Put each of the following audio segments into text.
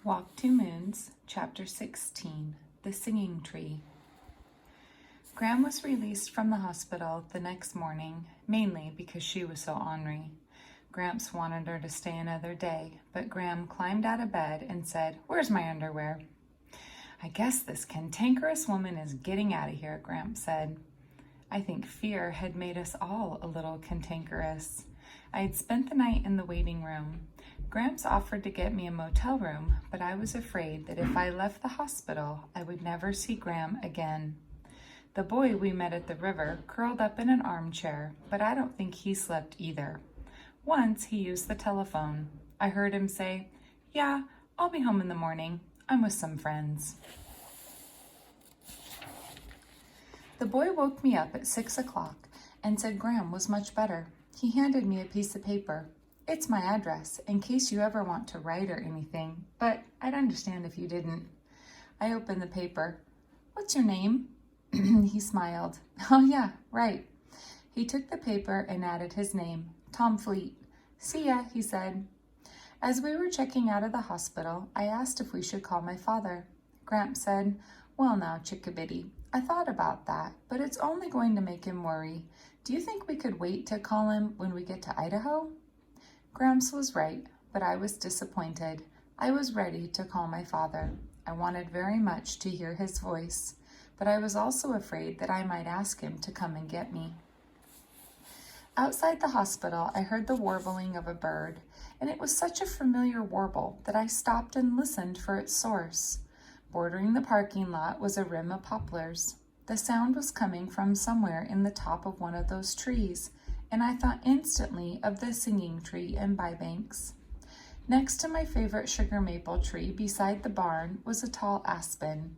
Walk Two Moons, Chapter 16, The Singing Tree. Gram was released from the hospital the next morning, mainly because she was so ornery. Gramps wanted her to stay another day, but Gram climbed out of bed and said, "Where's my underwear?" "I guess this cantankerous woman is getting out of here," Gramps said. I think fear had made us all a little cantankerous. I had spent the night in the waiting room. Gramps offered to get me a motel room, but I was afraid that if I left the hospital, I would never see Gram again. The boy we met at the river curled up in an armchair, but I don't think he slept either. Once he used the telephone. I heard him say, "Yeah, I'll be home in the morning. I'm with some friends." The boy woke me up at 6 o'clock and said Gram was much better. He handed me a piece of paper. "It's my address, in case you ever want to write or anything, but I'd understand if you didn't." I opened the paper. "What's your name?" He smiled. "Oh yeah, right." He took the paper and added his name, Tom Fleet. "See ya," he said. As we were checking out of the hospital, I asked if we should call my father. Gramps said, "Well now, chickabiddy, I thought about that, but it's only going to make him worry. Do you think we could wait to call him when we get to Idaho?" Gramps was right, but I was disappointed. I was ready to call my father. I wanted very much to hear his voice, but I was also afraid that I might ask him to come and get me. Outside the hospital, I heard the warbling of a bird, and it was such a familiar warble that I stopped and listened for its source. Bordering the parking lot was a rim of poplars. The sound was coming from somewhere in the top of one of those trees, and I thought instantly of the singing tree in Bybanks. Next to my favorite sugar maple tree beside the barn was a tall aspen.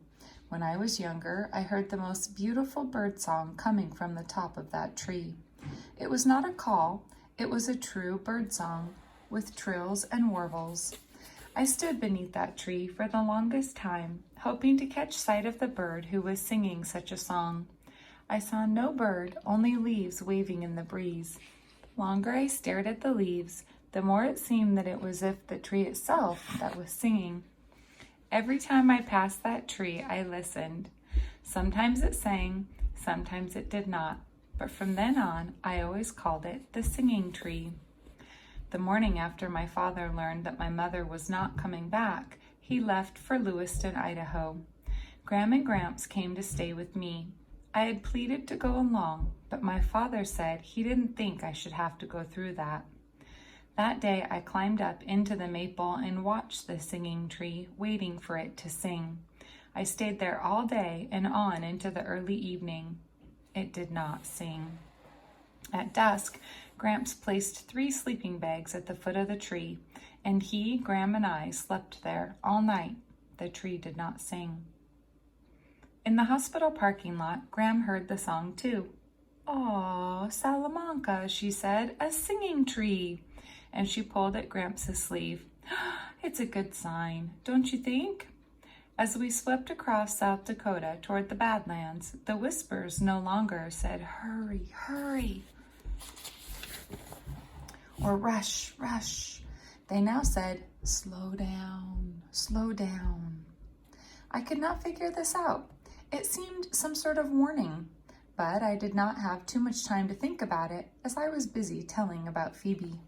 When I was younger, I heard the most beautiful bird song coming from the top of that tree. It was not a call, it was a true bird song, with trills and warbles. I stood beneath that tree for the longest time, hoping to catch sight of the bird who was singing such a song. I saw no bird, only leaves waving in the breeze. The longer I stared at the leaves, the more it seemed that it was as if the tree itself that was singing. Every time I passed that tree, I listened. Sometimes it sang, sometimes it did not, but from then on, I always called it the singing tree. The morning after my father learned that my mother was not coming back, he left for Lewiston, Idaho. Gram and Gramps came to stay with me. I had pleaded to go along, but my father said he didn't think I should have to go through that. That day I climbed up into the maple and watched the singing tree, waiting for it to sing. I stayed there all day and on into the early evening. It did not sing. At dusk, Gramps placed 3 sleeping bags at the foot of the tree, and he, Gram, and I slept there all night. The tree did not sing. In the hospital parking lot, Gram heard the song too. "Oh, Salamanca," she said, "a singing tree." And she pulled at Gramps' sleeve. "It's a good sign, don't you think?" As we swept across South Dakota toward the Badlands, the whispers no longer said, "Hurry, hurry," or "Rush, rush." They now said, "Slow down, slow down." I could not figure this out. It seemed some sort of warning, but I did not have too much time to think about it as I was busy telling about Phoebe.